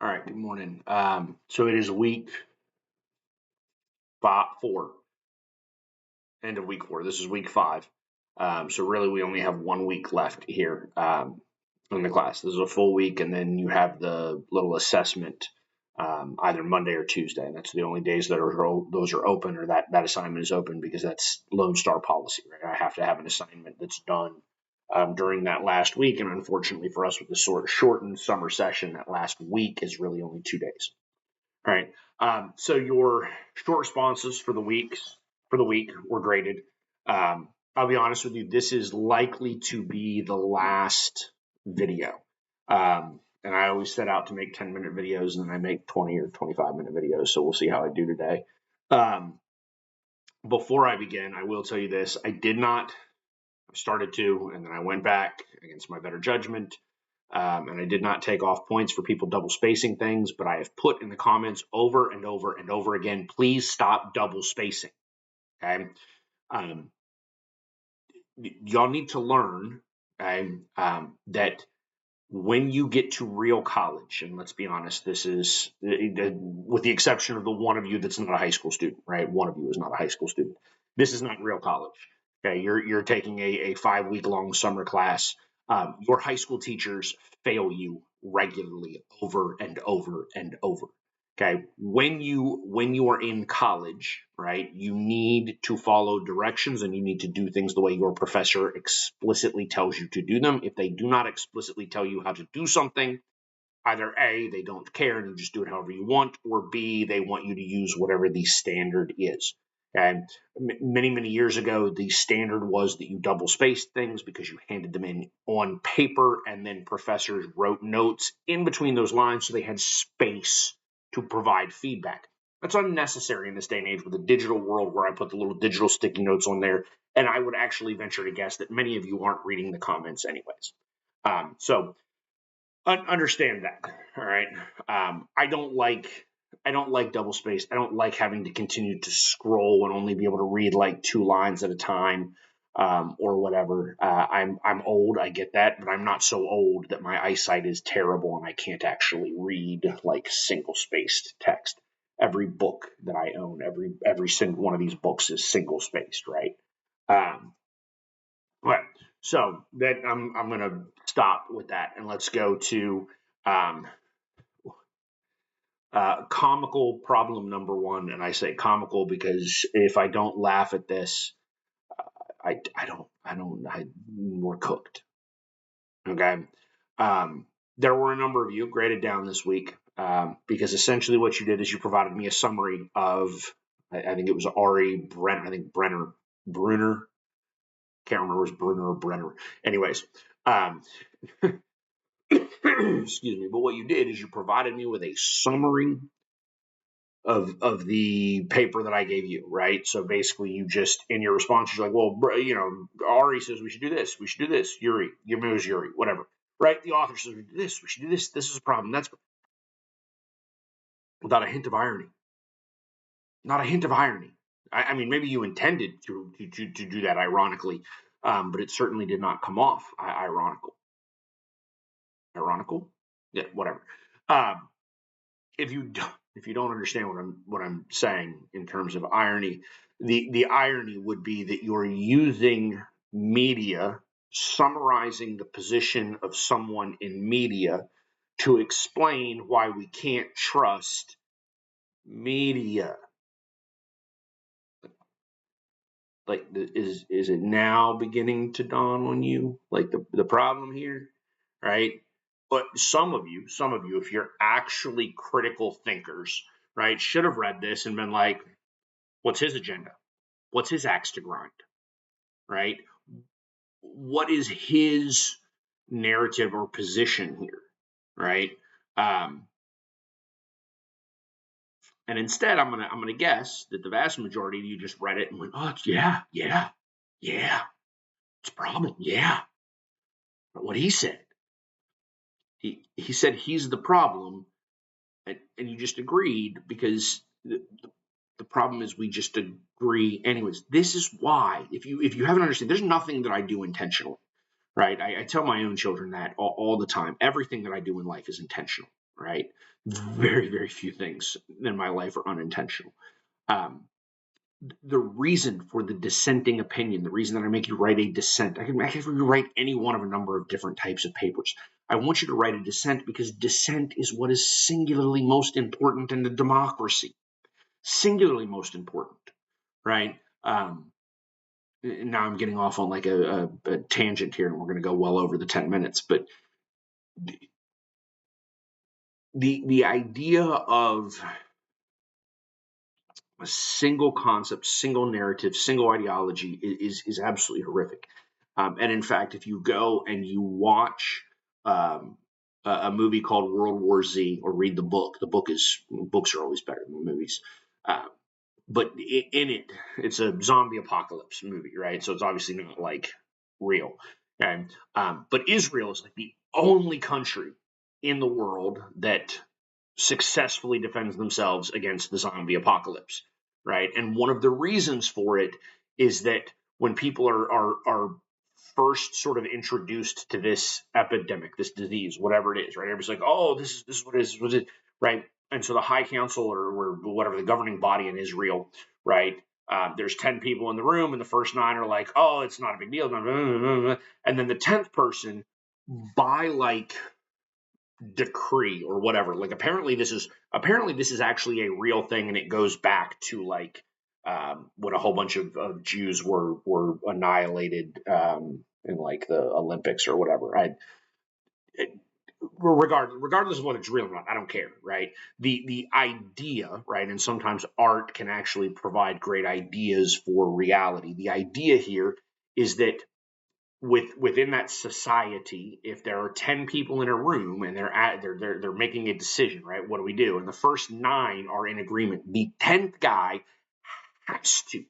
All right, good morning. So it is week 4, end of week 4. This is week 5. So really, we only have 1 week left here in the class. This is a full week, and then you have the little assessment either Monday or Tuesday, and that's the only days that those are open, or that assignment is open because that's Lone Star policy, right? I have to have an assignment that's done during that last week, and unfortunately for us with the sort of shortened summer session, that last week is really only 2 days. All right. So your short responses for the week were graded. I'll be honest with you, this is likely to be the last video. And I always set out to make 10-minute videos, and then I make 20 or 25-minute videos. So we'll see how I do today. Before I begin, I will tell you this. I started to, and then I went back against my better judgment. And I did not take off points for people double spacing things, but I have put in the comments over and over and over again, please stop double spacing. Okay. Y'all need to learn, okay, that when you get to real college, and let's be honest, this is, with the exception of the one of you that's not a high school student, right? One of you is not a high school student. This is not real college. Okay. You're taking a 5-week long summer class. Your high school teachers fail you regularly over and over and over. Okay. When you are in college, right, you need to follow directions and you need to do things the way your professor explicitly tells you to do them. If they do not explicitly tell you how to do something, either A, they don't care and you just do it however you want, or B, they want you to use whatever the standard is. And many years ago, the standard was that you double spaced things because you handed them in on paper, and then professors wrote notes in between those lines so they had space to provide feedback. That's unnecessary in this day and age with the digital world where I put the little digital sticky notes on there, and I would actually venture to guess that many of you aren't reading the comments anyways. So understand that. All right. I don't like double space. I don't like having to continue to scroll and only be able to read like 2 lines at a time, or whatever. I'm old. I get that, but I'm not so old that my eyesight is terrible and I can't actually read like single spaced text. Every book that I own, every single one of these books is single spaced, right? Right. So that I'm going to stop with that and let's go to comical problem number 1. And I say comical because if I don't laugh at this, we're cooked. Okay. There were a number of you graded down this week because essentially what you did is you provided me a summary of, I think it was Ari Brenner, I think Bruner. Can't remember if it was Bruner or Brenner. Anyways, excuse me. But what you did is you provided me with a summary of the paper that I gave you, right? So basically, you just in your response, you're like, well, Ari says we should do this. We should do this. Yuri, give me was Yuri, whatever, right? The author says we should do this. We should do this. This is a problem. That's without a hint of irony. Not a hint of irony. I mean, maybe you intended to do that ironically, but it certainly did not come off ironical. Ironical? Yeah, whatever. If you don't understand what I'm saying in terms of irony, the irony would be that you're using media, summarizing the position of someone in media to explain why we can't trust media. Like, is it now beginning to dawn on you? Like the problem here, right? But some of you, if you're actually critical thinkers, right, should have read this and been like, what's his agenda? What's his axe to grind? Right? What is his narrative or position here? Right? And instead, I'm gonna guess that the vast majority of you just read it and went, oh, yeah, it's a problem, yeah. But what he said, he said he's the problem, and you just agreed because the problem is we just agree anyways. This is why, if you haven't understood, there's nothing that I do intentionally, right? I tell my own children that all the time. Everything that I do in life is intentional. right? Very, very few things in my life are unintentional. Um, the reason for the dissenting opinion, the reason that I make you write a dissent, I can make you write any one of a number of different types of papers. I want you to write a dissent because dissent is what is singularly most important in a democracy. Singularly most important, right? Now I'm getting off on like a tangent here, and we're going to go well over the 10 minutes. But the idea of a single concept, single narrative, single ideology is absolutely horrific. And in fact, if you go and you watch um, a movie called World War Z, or read the books are always better than the movies. Uh, but in it, it's a zombie apocalypse movie, right? So it's obviously not like real. And but Israel is like the only country in the world that successfully defends themselves against the zombie apocalypse, right? And one of the reasons for it is that when people are first sort of introduced to this epidemic, this disease, whatever it is, right? Everybody's like, oh, this is what it is, what is it, right? And so the High Council, or whatever, the governing body in Israel, right? There's 10 people in the room, and the first 9 are like, oh, it's not a big deal. And then the 10th person, by like decree or whatever, like apparently this is actually a real thing, and it goes back to like when a whole bunch of Jews were annihilated in like the Olympics or whatever. Regardless of what it's real or not, I don't care, right? The idea, right, and sometimes art can actually provide great ideas for reality. The idea here is that within that society, if there are 10 people in a room and they're making a decision, right? What do we do? And the first 9 are in agreement. The 10th guy has to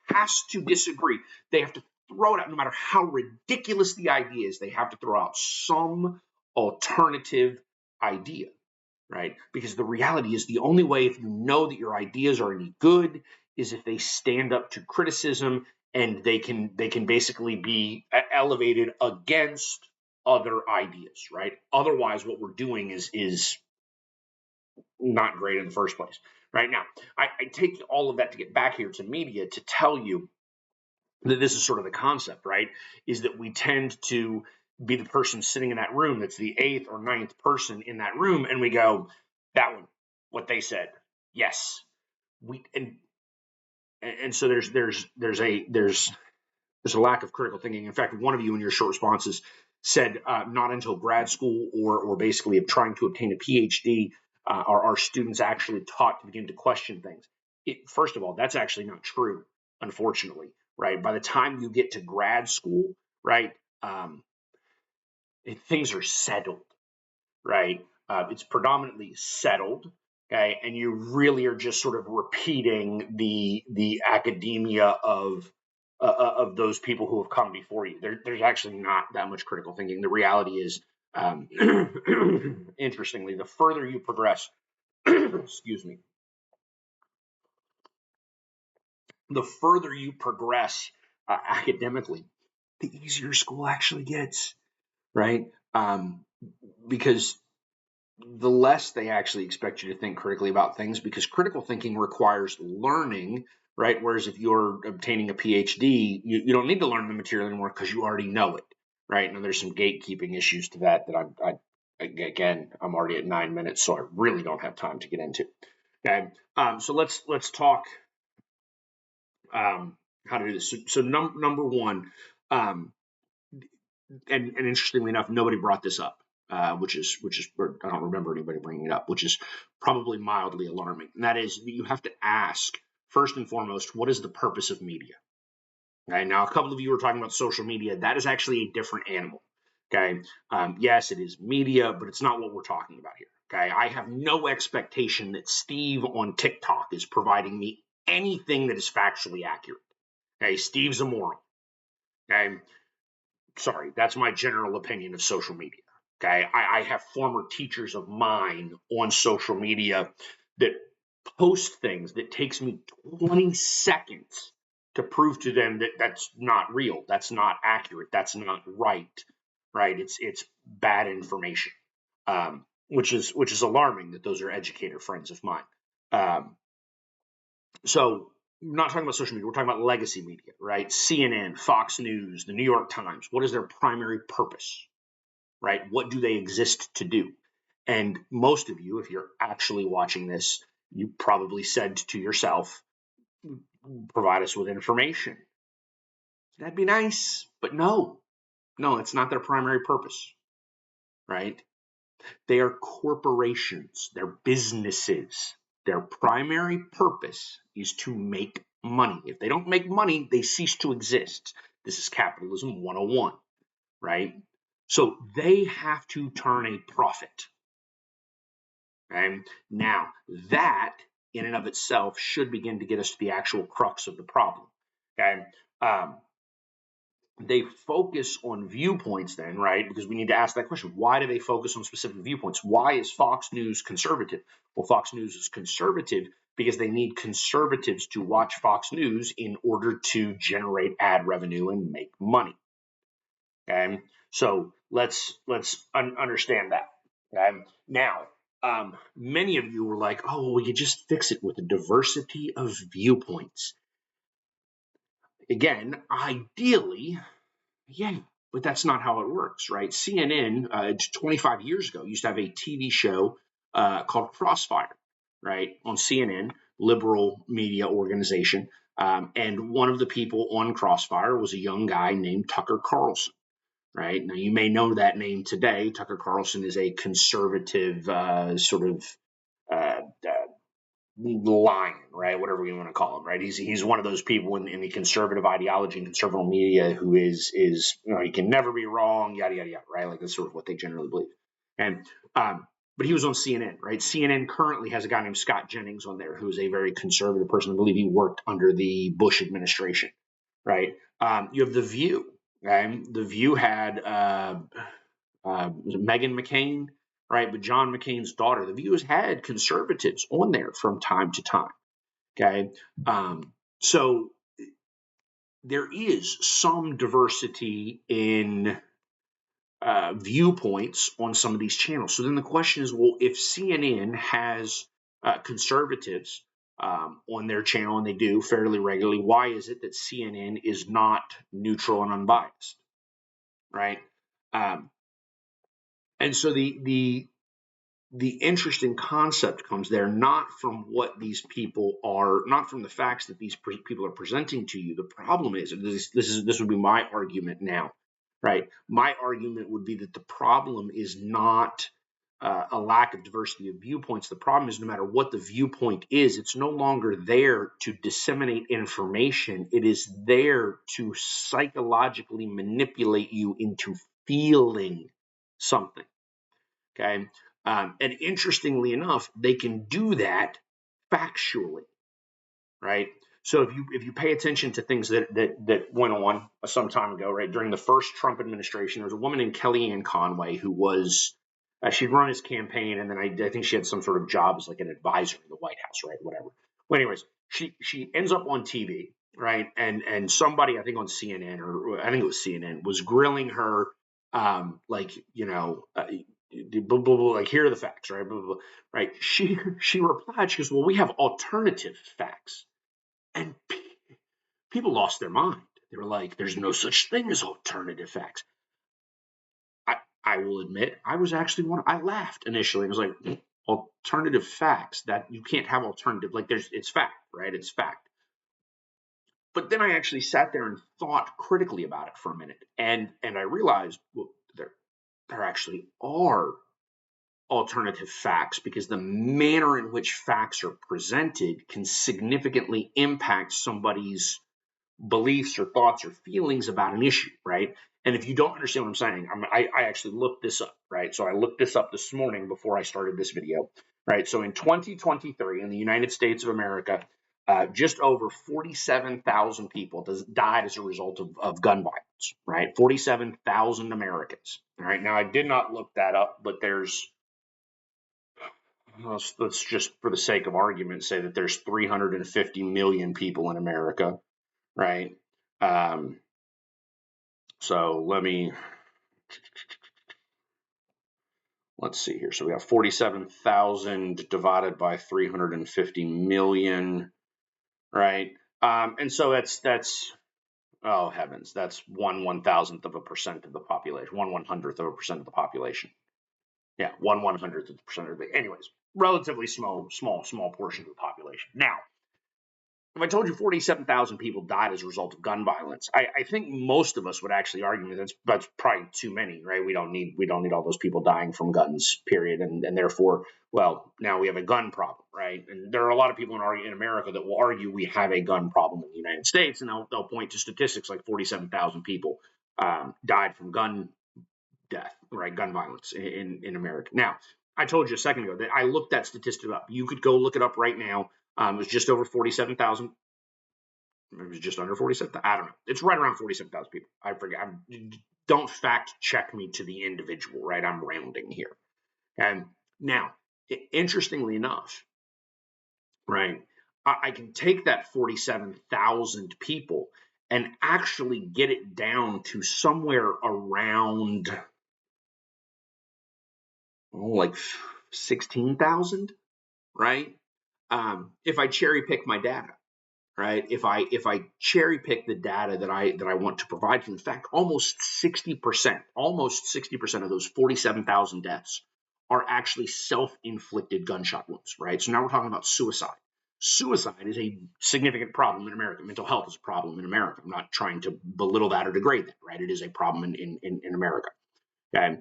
has to disagree. They have to throw it out, no matter how ridiculous the idea is. They have to throw out some alternative idea, right? Because the reality is, the only way, if you know that your ideas are any good, is if they stand up to criticism, and they can basically be elevated against other ideas, right? Otherwise, what we're doing is not great in the first place. Right now, I take all of that to get back here to media to tell you that this is sort of the concept, right? Is that we tend to be the person sitting in that room that's the 8th or 9th person in that room, and we go, that one, what they said, yes. We and so there's a lack of critical thinking. In fact, one of you in your short responses said not until grad school, or basically of trying to obtain a PhD, are our students actually taught to begin to question things. First of all, that's actually not true, unfortunately, right? By the time you get to grad school, right, um, things are settled, right? It's predominantly settled, okay, and you really are just sort of repeating the academia of those people who have come before you. There's actually not that much critical thinking. The reality is, um, interestingly, the further you progress, excuse me, the further you progress academically, the easier school actually gets, right? Because the less they actually expect you to think critically about things, because critical thinking requires learning, right? Whereas if you're obtaining a PhD, you don't need to learn the material anymore because you already know it, right? And there's some gatekeeping issues to that again, I'm already at 9 minutes, so I really don't have time to get into. Okay, so let's talk how to do this. So number one, um, and interestingly enough, nobody brought this up, which is I don't remember anybody bringing it up, which is probably mildly alarming. And that is, you have to ask first and foremost, what is the purpose of media? Okay, now a couple of you were talking about social media. That is actually a different animal. Okay, yes, it is media, but it's not what we're talking about here. Okay, I have no expectation that Steve on TikTok is providing me anything that is factually accurate. Okay, Steve's a moron. Okay, sorry, that's my general opinion of social media. Okay, I have former teachers of mine on social media that post things that takes me 20 seconds to prove to them that that's not real, that's not accurate, that's not right. Right? It's bad information. which is alarming that those are educator friends of mine. Um, so we're not talking about social media. We're talking about legacy media, right? CNN, Fox News, the New York Times. What is their primary purpose, right? What do they exist to do? And most of you, if you're actually watching this, you probably said to yourself, provide us with information. That'd be nice, but no, it's not their primary purpose, right? They are corporations, they're businesses. Their primary purpose is to make money. If they don't make money, they cease to exist. This is capitalism 101, right? So they have to turn a profit. Okay? Now, that in and of itself should begin to get us to the actual crux of the problem. Okay? They focus on viewpoints then, right? Because we need to ask that question. Why do they focus on specific viewpoints? Why is Fox News conservative? Well, Fox News is conservative because they need conservatives to watch Fox News in order to generate ad revenue and make money. Okay, so let's understand that. Okay, now many of you were like, "Oh, we could just fix it with a diversity of viewpoints." Again, ideally, yeah, but that's not how it works, right? CNN, 25 years ago, used to have a TV show called Crossfire, right, on CNN, liberal media organization. And one of the people on Crossfire was a young guy named Tucker Carlson, right? Now, you may know that name today. Tucker Carlson is a conservative sort of uh, lion, right? Whatever you want to call him, right? He's one of those people in the conservative ideology and conservative media who is he can never be wrong, yada yada yada, right? Like that's sort of what they generally believe. And but he was on CNN, right? CNN currently has a guy named Scott Jennings on there who is a very conservative person. I believe he worked under the Bush administration, right? You have The View. Okay? The View had Meghan McCain, right? But John McCain's daughter. The View has had conservatives on there from time to time. Okay, so there is some diversity in viewpoints on some of these channels. So then the question is, well, if CNN has conservatives on their channel, and they do fairly regularly, why is it that CNN is not neutral and unbiased, right? And so the interesting concept comes there, not from what these people are, not from the facts that these people are presenting to you. The problem is, and this would be my argument now, right? My argument would be that the problem is not a lack of diversity of viewpoints. The problem is, no matter what the viewpoint is, it's no longer there to disseminate information. It is there to psychologically manipulate you into feeling something. Okay. And interestingly enough, they can do that factually, right? So if you pay attention to things that went on some time ago, right, during the first Trump administration, there was a woman named Kellyanne Conway who was she'd run his campaign, and then I think she had some sort of job as like an advisor in the White House, right, whatever. Well, anyways, she ends up on TV, right, and somebody I think on CNN or I think it was CNN was grilling her, like blah, blah, blah, like here are the facts, right? Blah, blah, blah, right? She replied, she goes, "Well, we have alternative facts," and people lost their mind. They were like, "There's no such thing as alternative facts." I will admit, I was actually one. I laughed initially. I was like, "Alternative facts? That you can't have alternative? Like, it's fact, right? It's fact." But then I actually sat there and thought critically about it for a minute, and I realized, well, there actually are alternative facts because the manner in which facts are presented can significantly impact somebody's beliefs or thoughts or feelings about an issue, right? And if you don't understand what I'm saying, I actually looked this up, right? So I looked this up this morning before I started this video, right? So in 2023, in the United States of America, just over 47,000 people died as a result of gun violence, right? 47,000 Americans. All right. Now, I did not look that up, but let's just, for the sake of argument, say that there's 350 million people in America, right? So let me let's see here. So we have 47,000 divided by 350 million, right? And so that's oh heavens, that's 1/1000% of the population, 1/100th of a percent of the population. Yeah, 1/100th of the percent of the. Anyways, relatively small portion of the population. Now, if I told you 47,000 people died as a result of gun violence, I think most of us would actually argue that's probably too many, right? We don't need all those people dying from guns, period, and therefore, well, now we have a gun problem, right? And there are a lot of people in America that will argue we have a gun problem in the United States, and they'll point to statistics like 47,000 people died from gun death, right? Gun violence in America. Now, I told you a second ago that I looked that statistic up. You could go look it up right now. It was just over 47,000. It was just under 47,000. I don't know. It's right around 47,000 people. I forget. Don't fact check me to the individual, right? I'm rounding here. And now, interestingly enough, right, I can take that 47,000 people and actually get it down to somewhere around like 16,000, right? If I cherry pick my data, right? If I cherry pick the data that I want to provide for, in fact, almost 60% of those 47,000 deaths are actually self-inflicted gunshot wounds, right? So now we're talking about suicide. Suicide is a significant problem in America. Mental health is a problem in America. I'm not trying to belittle that or degrade that, right? It is a problem in America. Okay.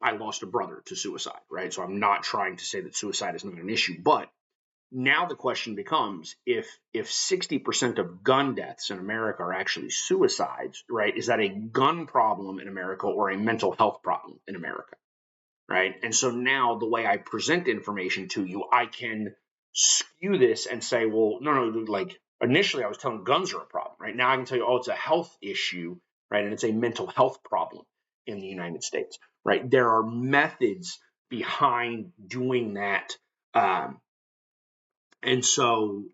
I lost a brother to suicide, right? So I'm not trying to say that suicide is not an issue, but now the question becomes if 60% of gun deaths in America are actually suicides, right? Is that a gun problem in America or a mental health problem in America, right? And so now the way I present information to you, I can skew this and say, well, no, like initially I was telling guns are a problem, right? Now I can tell you, oh, it's a health issue, right? And it's a mental health problem in the United States, right? There are methods behind doing that. And so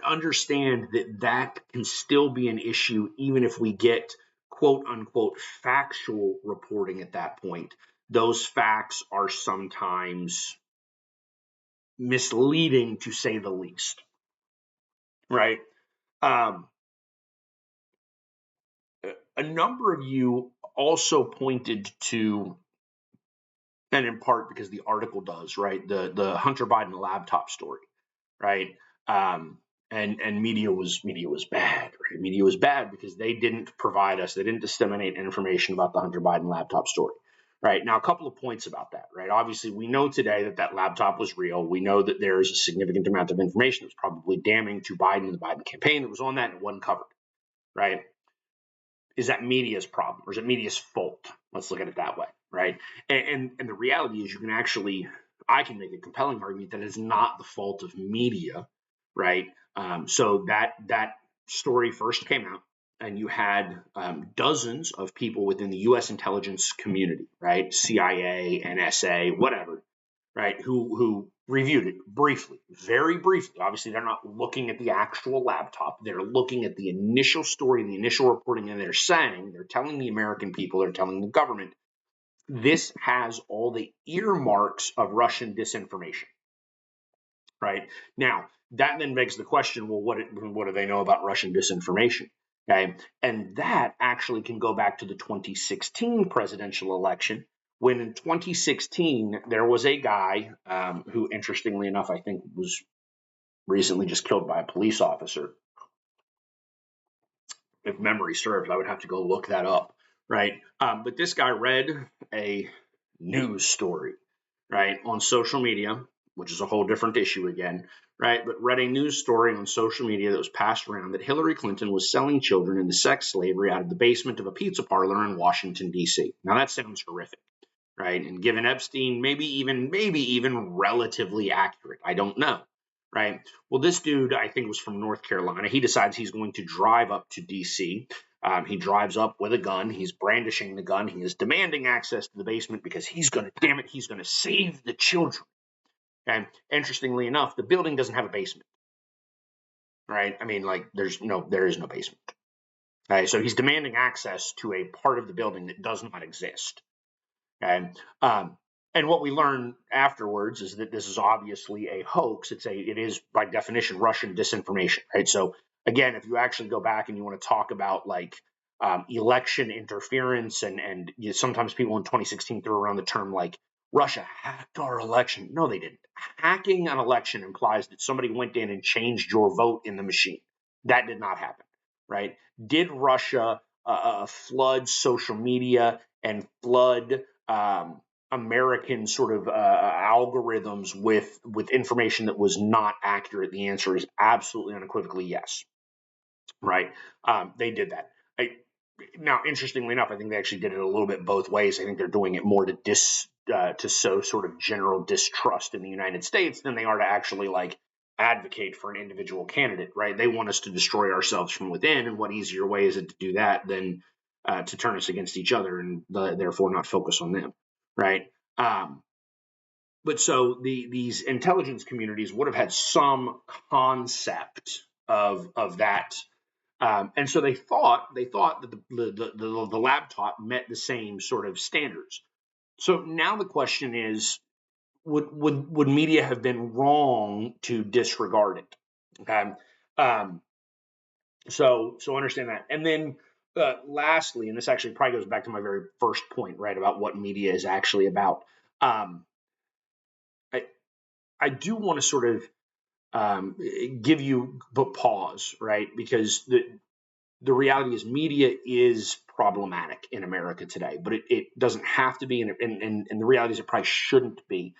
understand that can still be an issue, even if we get quote unquote factual reporting at that point. Those facts are sometimes misleading, to say the least, right? Um, a number of you also pointed to, and in part because the article does, right? The Hunter Biden laptop story, right? Um, and media was bad, right? Media was bad because they didn't provide us, they didn't disseminate information about the Hunter Biden laptop story, right? Now, a couple of points about that, right? Obviously, we know today that that laptop was real. We know that there is a significant amount of information that was probably damning to Biden and the Biden campaign that was on that and it wasn't covered, right? Is that media's problem or is it media's fault? Let's look at it that way, right? And the reality is, you can actually, I can make a compelling argument that it's not the fault of media, right? So that story first came out, and you had dozens of people within the U.S. intelligence community, right? CIA, NSA, whatever, right? Who reviewed it briefly, very briefly. Obviously, they're not looking at the actual laptop. They're looking at the initial story, the initial reporting, and they're telling the American people, they're telling the government, this has all the earmarks of Russian disinformation, right? Now, that then begs the question, well, what do they know about Russian disinformation? Okay. And that actually can go back to the 2016 presidential election, when in 2016, there was a guy who, interestingly enough, I think was recently just killed by a police officer. If memory serves, I would have to go look that up, right? But this guy read a news story, right, on social media, which is a whole different issue again, right? But read a news story on social media that was passed around that Hillary Clinton was selling children into sex slavery out of the basement of a pizza parlor in Washington, D.C. Now that sounds horrific, right? And given Epstein, maybe even relatively accurate. I don't know, right? Well, this dude, I think, was from North Carolina. He decides he's going to drive up to D.C. He drives up with a gun. He's brandishing the gun. He is demanding access to the basement because he's going to save the children. And interestingly enough, the building doesn't have a basement, right? I mean, like, there is no basement. So he's demanding access to a part of the building that does not exist. And and what we learn afterwards is that this is obviously a hoax. It is by definition Russian disinformation, right? So again, if you actually go back and you want to talk about like election interference, and sometimes people in 2016 threw around the term like Russia hacked our election. No, they didn't. Hacking an election implies that somebody went in and changed your vote in the machine. That did not happen, right? Did Russia flood social media and flood American sort of algorithms with information that was not accurate? The answer is absolutely unequivocally yes. Right? They did that. Now, interestingly enough, I think they actually did it a little bit both ways. I think they're doing it more to sow sort of general distrust in the United States than they are to actually like advocate for an individual candidate. Right? They want us to destroy ourselves from within, and what easier way is it to do that than to turn us against each other and therefore not focus on them? Right? But so these intelligence communities would have had some concept of that, and so they thought that the laptop met the same sort of standards. So now the question is, would media have been wrong to disregard it? Okay, um, so understand that, and then lastly, and this actually probably goes back to my very first point, right, about what media is actually about. Um, I I do want to sort of give you but pause, right, because the reality is media is problematic in America today, but it doesn't have to be, and the reality is it probably shouldn't be.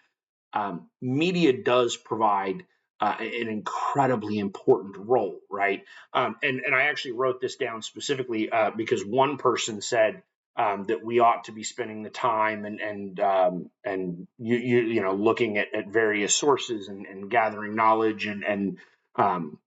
Media does provide an incredibly important role, right? And I actually wrote this down specifically because one person said that we ought to be spending the time and you know looking at various sources and gathering knowledge and um,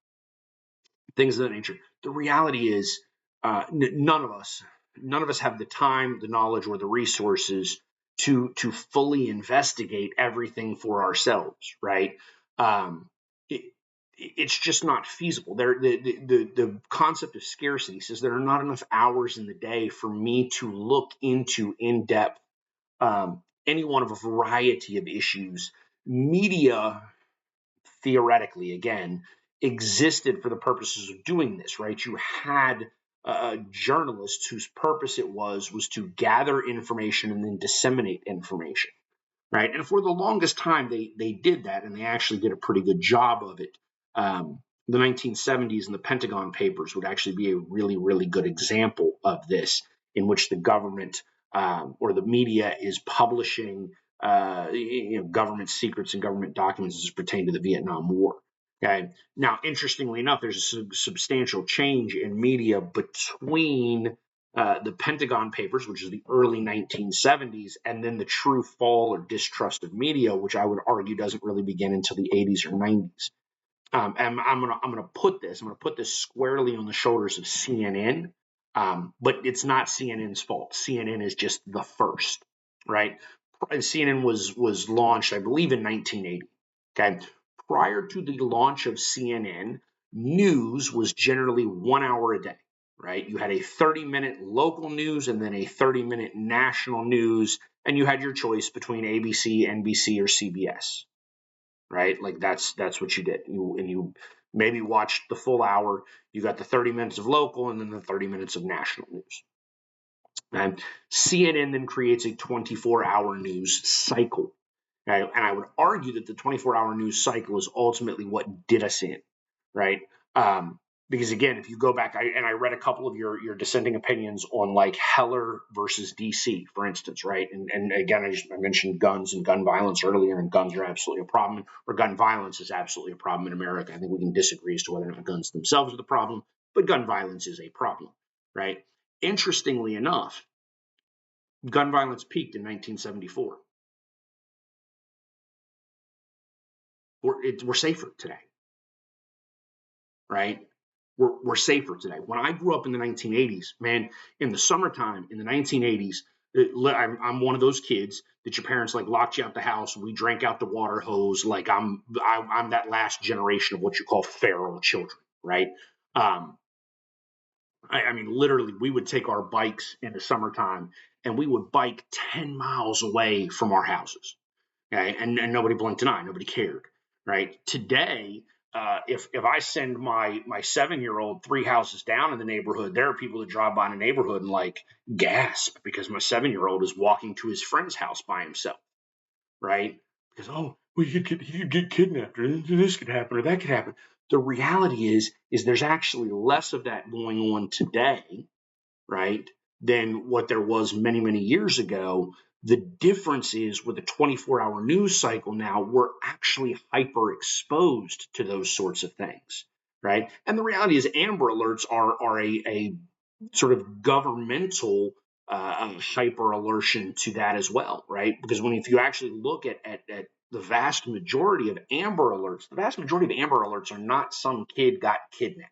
things of that nature. The reality is, none of us have the time, the knowledge, or the resources to fully investigate everything for ourselves, right? Um, it, it's just not feasible. The concept of scarcity says there are not enough hours in the day for me to look into in depth any one of a variety of issues. Media theoretically, again, existed for the purposes of doing this, right? You had journalists whose purpose it was to gather information and then disseminate information, right? And for the longest time, they did that, and they actually did a pretty good job of it. The 1970s and the Pentagon Papers would actually be a really, really good example of this, in which the government or the media is publishing government secrets and government documents as pertain to the Vietnam War. Okay. Now, interestingly enough, there's a substantial change in media between the Pentagon Papers, which is the early 1970s, and then the true fall or distrust of media, which I would argue doesn't really begin until the 80s or 90s. And I'm gonna put this squarely on the shoulders of CNN, but it's not CNN's fault. CNN is just the first, right? CNN was launched, I believe, in 1980. Okay, prior to the launch of CNN, news was generally 1 hour a day, right? You had a 30-minute local news and then a 30-minute national news, and you had your choice between ABC, NBC, or CBS, right? Like that's what you did. You maybe watched the full hour. You got the 30 minutes of local and then the 30 minutes of national news. And CNN then creates a 24-hour news cycle. And I would argue that the 24-hour news cycle is ultimately what did us in, right? Because again, if you go back, I read a couple of your dissenting opinions on like Heller versus DC, for instance, right? And again, I mentioned guns and gun violence earlier, and guns are absolutely a problem, or gun violence is absolutely a problem in America. I think we can disagree as to whether or not guns themselves are the problem, but gun violence is a problem, right? Interestingly enough, gun violence peaked in 1974. We're safer today, right? We're safer today. When I grew up in the 1980s, man, in the summertime in the 1980s, I'm one of those kids that your parents like locked you out the house. We drank out the water hose. Like I'm that last generation of what you call feral children, right? Um, I mean, literally, we would take our bikes in the summertime and we would bike 10 miles away from our houses. Okay, and nobody blinked an eye, nobody cared, right? Today, if I send my 7-year-old 3 houses down in the neighborhood, there are people that drive by in the neighborhood and like gasp because my 7-year-old is walking to his friend's house by himself, right? Because well, he could get kidnapped, or this could happen, or that could happen. The reality is there's actually less of that going on today, right, than what there was many, many years ago. The difference is with a 24-hour news cycle now, we're actually hyper exposed to those sorts of things, right? And the reality is, Amber Alerts are a sort of governmental hyper alertion to that as well, right? Because if you actually look at the vast majority of Amber Alerts, the vast majority of Amber Alerts are not some kid got kidnapped,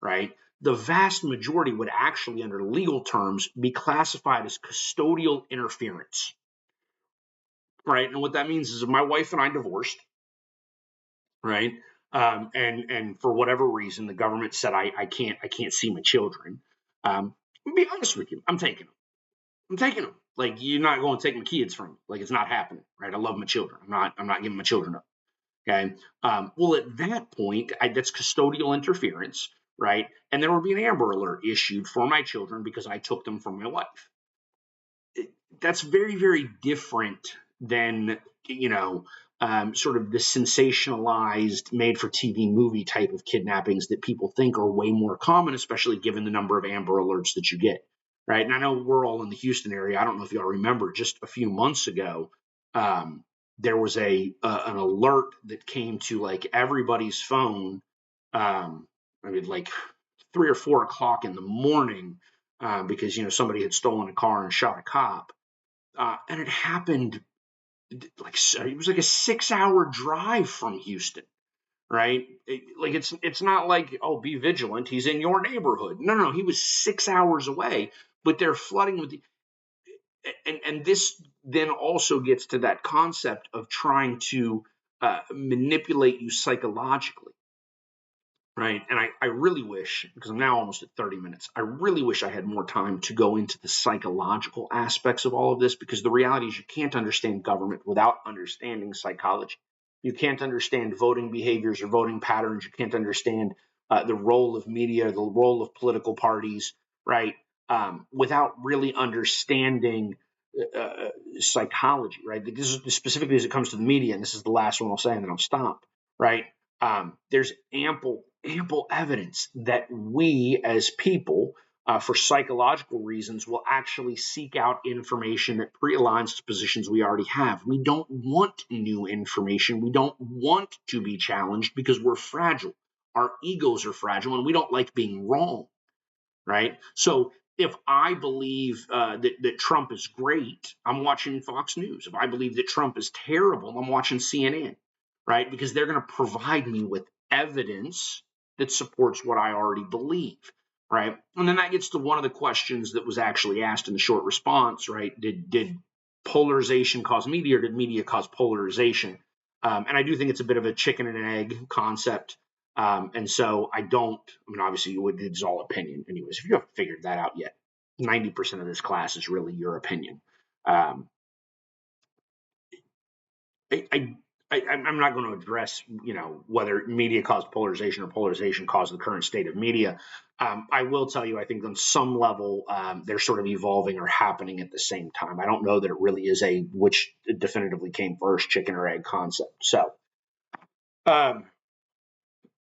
right? The vast majority would actually, under legal terms, be classified as custodial interference, right? And what that means is if my wife and I divorced, right, and for whatever reason the government said I can't see my children, I'll be honest with you, I'm taking them. I'm taking them. Like, you're not going to take my kids from me. Like, it's not happening, right? I love my children. I'm not giving my children up. Okay. Well, at that point, that's custodial interference, right? And there would be an Amber Alert issued for my children because I took them from my wife. That's very, very different than, sort of the sensationalized made for TV movie type of kidnappings that people think are way more common, especially given the number of Amber Alerts that you get. Right. And I know we're all in the Houston area. I don't know if y'all remember, just a few months ago, there was an alert that came to like everybody's phone. I mean, like 3 or 4 o'clock in the morning, because somebody had stolen a car and shot a cop, and it happened like it was like a 6-hour drive from Houston, right? Like it's not like, oh, be vigilant, he's in your neighborhood. No, he was 6 hours away, but they're flooding with and this then also gets to that concept of trying to manipulate you psychologically, right? And I really wish, because I'm now almost at 30 minutes, I really wish I had more time to go into the psychological aspects of all of this, because the reality is you can't understand government without understanding psychology. You can't understand voting behaviors or voting patterns. You can't understand the role of media, the role of political parties, right? Without really understanding psychology, right? This is specifically as it comes to the media, and this is the last one I'll say, and then I'll stop, right? There's ample evidence that we as people, for psychological reasons, will actually seek out information that pre-aligns to positions we already have. We don't want new information. We don't want to be challenged because we're fragile. Our egos are fragile, and we don't like being wrong, right? So if I believe that Trump is great, I'm watching Fox News. If I believe that Trump is terrible, I'm watching CNN, right? Because they're going to provide me with evidence that supports what I already believe, right? And then that gets to one of the questions that was actually asked in the short response, right? Did polarization cause media, or did media cause polarization? And I do think it's a bit of a chicken and an egg concept. And so obviously it's all opinion anyways. If you haven't figured that out yet, 90% of this class is really your opinion. Um, I'm not going to address, whether media caused polarization or polarization caused the current state of media. I will tell you, I think on some level, they're sort of evolving or happening at the same time. I don't know that it really is which definitively came first, chicken or egg concept. Um,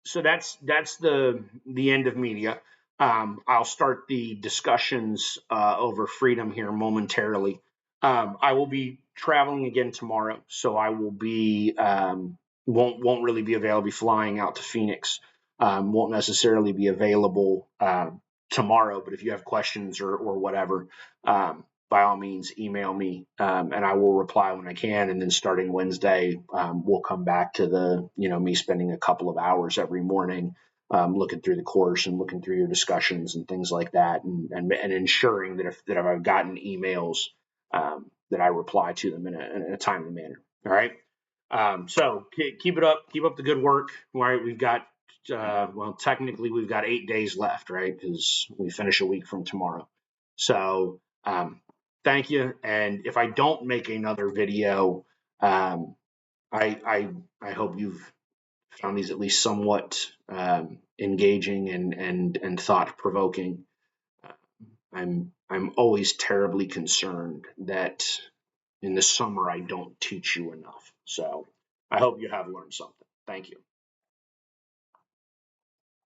so that's the end of media. I'll start the discussions over freedom here momentarily. I will be traveling again tomorrow, so I will be won't really be available. I'll be flying out to Phoenix. Won't necessarily be available tomorrow, but if you have questions or whatever, by all means email me, and I will reply when I can. And then starting Wednesday, we'll come back to me spending a couple of hours every morning looking through the course and looking through your discussions and things like that, and ensuring that if I've gotten emails, that I reply to them in a timely manner. All right. So keep it up. Keep up the good work. All right. We've got technically we've got 8 days left, right? Because we finish a week from tomorrow. So thank you. And if I don't make another video, um, I hope you've found these at least somewhat engaging and thought provoking. I'm always terribly concerned that in the summer I don't teach you enough. So I hope you have learned something. Thank you.